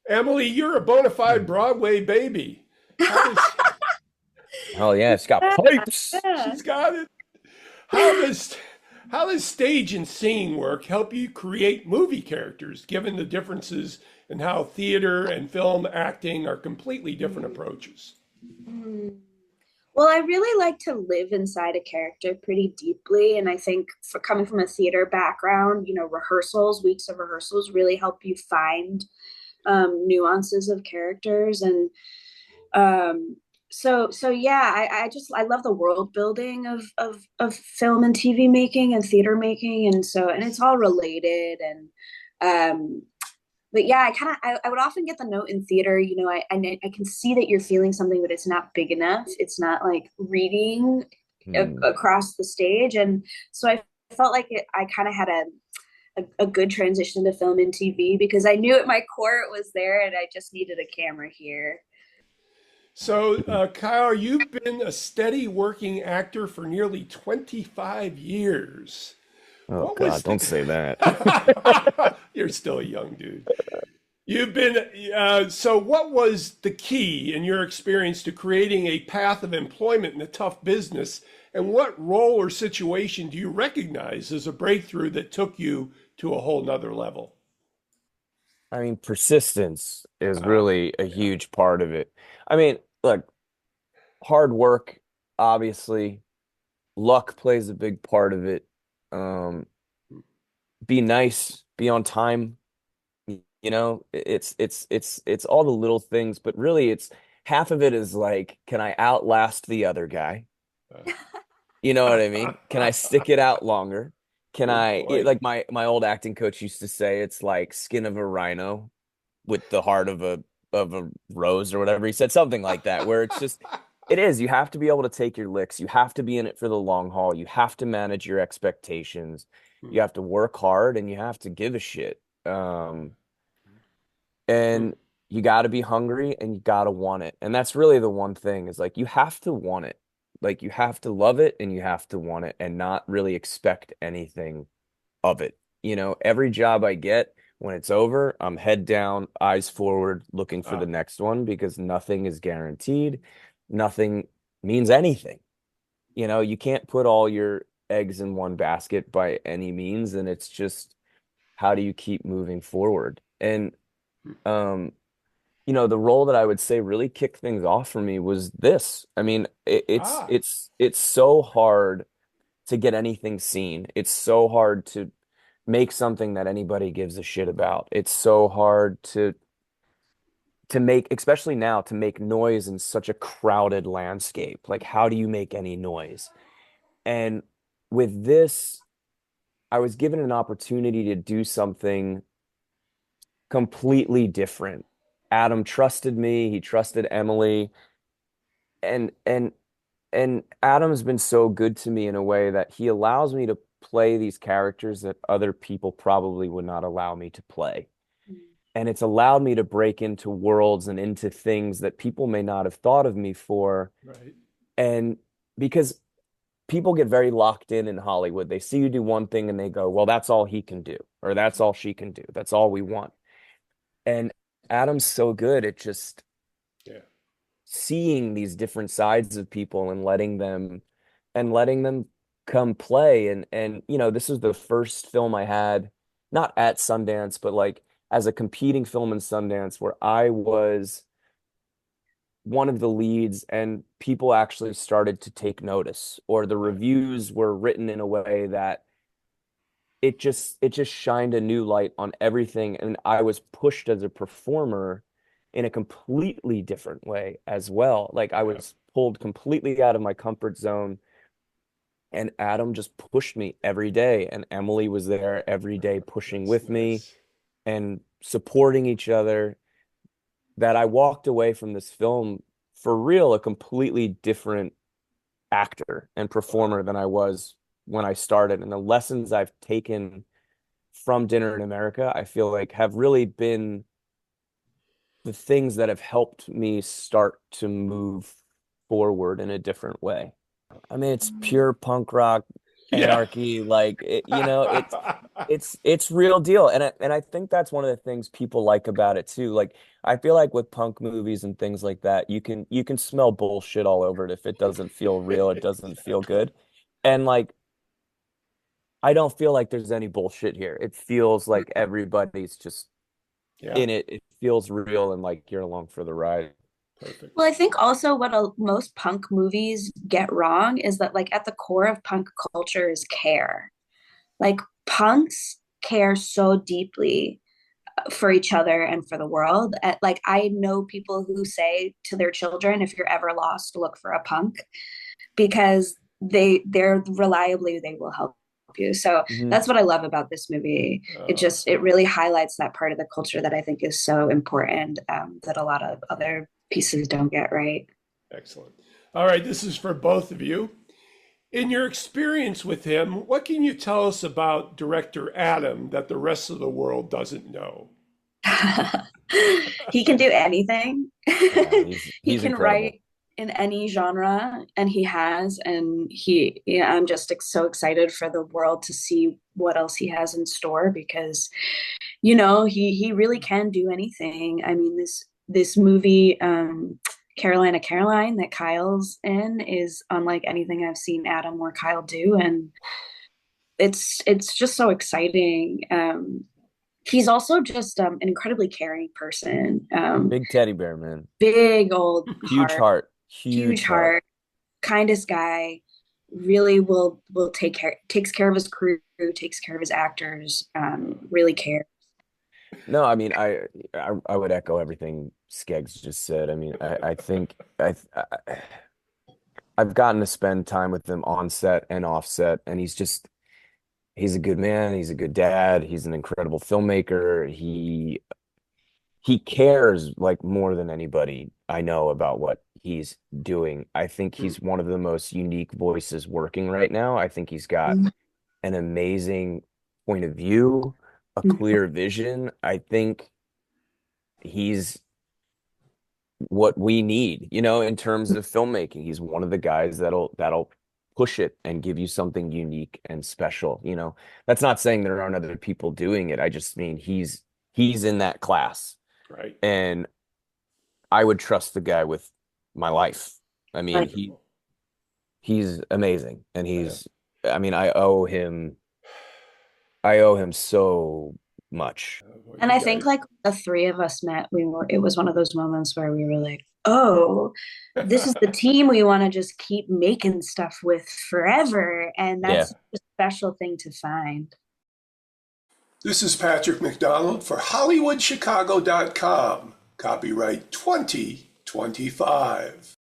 Emily, you're a bona fide Broadway baby. How does Oh yeah, it's got pipes. Yeah. she's got it? How does how does stage and scene work help you create movie characters, given the differences in how theater and film acting are completely different Mm. approaches? Mm. Well, I really like to live inside a character pretty deeply. And I think for coming from a theater background, rehearsals, weeks of rehearsals really help you find nuances of characters. And um, so yeah, I love the world building of film and TV making and theater making. And it's all related. And but yeah, I would often get the note in theater, I can see that you're feeling something, but it's not big enough. It's not like reading Hmm. across the stage. And so I felt like I kind of had a good transition to film and TV because I knew at my core it was there and I just needed a camera here. So, Kyle, you've been a steady working actor for nearly 25 years. Oh What God, was don't say that. the. You're still a young dude. You've been. So, what was the key in your experience to creating a path of employment in a tough business? And what role or situation do you recognize as a breakthrough that took you to a whole nother level? I mean, persistence is Ah, really a yeah. huge part of it. I mean, look, hard work, obviously, luck plays a big part of it. Um, be nice, be on time. It's all the little things, but really, it's half of it is like, can I outlast the other guy? You know what I mean? Can I stick it out longer? Can Good point. like my old acting coach used to say, it's like skin of a rhino with the heart of a rose or whatever. He said something like that, where it's just it is. You have to be able to take your licks. You have to be in it for the long haul. You have to manage your expectations. You have to work hard and you have to give a shit. And you got to be hungry and you got to want it. And that's really the one thing is like you have to want it. Like you have to love it and you have to want it and not really expect anything of it. Every job I get, when it's over, I'm head down, eyes forward, looking for the Ah, next one because nothing is guaranteed. Nothing means anything. You can't put all your eggs in one basket by any means. And it's just, how do you keep moving forward? And, um, the role that I would say really kicked things off for me was this. I mean, ah. it's so hard to get anything seen. It's so hard to make something that anybody gives a shit about. It's so hard to make, especially now, to make noise in such a crowded landscape. Like, how do you make any noise? And with this, I was given an opportunity to do something completely different. Adam trusted me, he trusted Emily, and Adam's been so good to me in a way that he allows me to play these characters that other people probably would not allow me to play. And it's allowed me to break into worlds and into things that people may not have thought of me for. Right. And because people get very locked in Hollywood, they see you do one thing and they go, well, that's all he can do, or that's all she can do. That's all we want. And Adam's so good at just Yeah. seeing these different sides of people and letting them come play. And this was the first film I had, not at Sundance, but like as a competing film in Sundance where I was one of the leads and people actually started to take notice, or the Right. reviews were written in a way that it just shined a new light on everything, and I was pushed as a performer in a completely different way as well. Like I Yeah. was pulled completely out of my comfort zone, and Adam just pushed me every day, and Emily was there every day pushing That's with me nice. and supporting each other, that I walked away from this film for real a completely different actor and Wow. performer than I was when I started. And the lessons I've taken from Dinner in America, I feel like have really been the things that have helped me start to move forward in a different way. I mean, it's pure punk rock, Yeah. anarchy, like it's real deal. And I think that's one of the things people like about it too. Like I feel like with punk movies and things like that, you can smell bullshit all over it. If it doesn't feel real, it doesn't feel good. And like I don't feel like there's any bullshit here. It feels like everybody's just Yeah. in it. It feels real and like you're along for the ride. Perfect. Well, I think also what most punk movies get wrong is that like at the core of punk culture is care. Like punks care so deeply for each other and for the world. Like I know people who say to their children, if you're ever lost, look for a punk because they're reliably they will help you. So Mhm. that's what I love about this movie. Uh, It really highlights that part of the culture that I think is so important, that a lot of other pieces don't get right. Excellent. All right, this is for both of you. In your experience with him, what can you tell us about director Adam that the rest of the world doesn't know? He can do anything. Yeah, He he's can incredible. write in any genre, and he has. And yeah, I'm just so excited for the world to see what else he has in store because he really can do anything. I mean, this movie, Carolina Caroline, that Kyle's in, is unlike anything I've seen Adam or Kyle do, and it's just so exciting. He's also just an incredibly caring person. Big teddy bear, man. Big old Huge heart, heart. huge Huge heart. heart, kindest guy. Really will takes care of his crew, takes care of his actors. Really cares. No, I mean, I would echo everything Skeggs just said. I mean, I think I've gotten to spend time with him on set and off set, and he's a good man. He's a good dad. He's an incredible filmmaker. He cares like more than anybody I know about what he's doing. I think he's one of the most unique voices working right now. I think he's got an amazing point of view, a clear vision. I think he's what we need, in terms of filmmaking. He's one of the guys that'll push it and give you something unique and special. That's not saying there aren't other people doing it. I just mean he's in that class. Right. And I would trust the guy with my life. I mean, Wonderful. he's amazing and Yeah. I mean, I owe him so much. Well, And you I think guys. like the three of us met, it was one of those moments where we were like, oh, this is the team we want to just keep making stuff with forever. And Yeah. that's a special thing to find. This is Patrick McDonald for HollywoodChicago.com. Copyright 2025.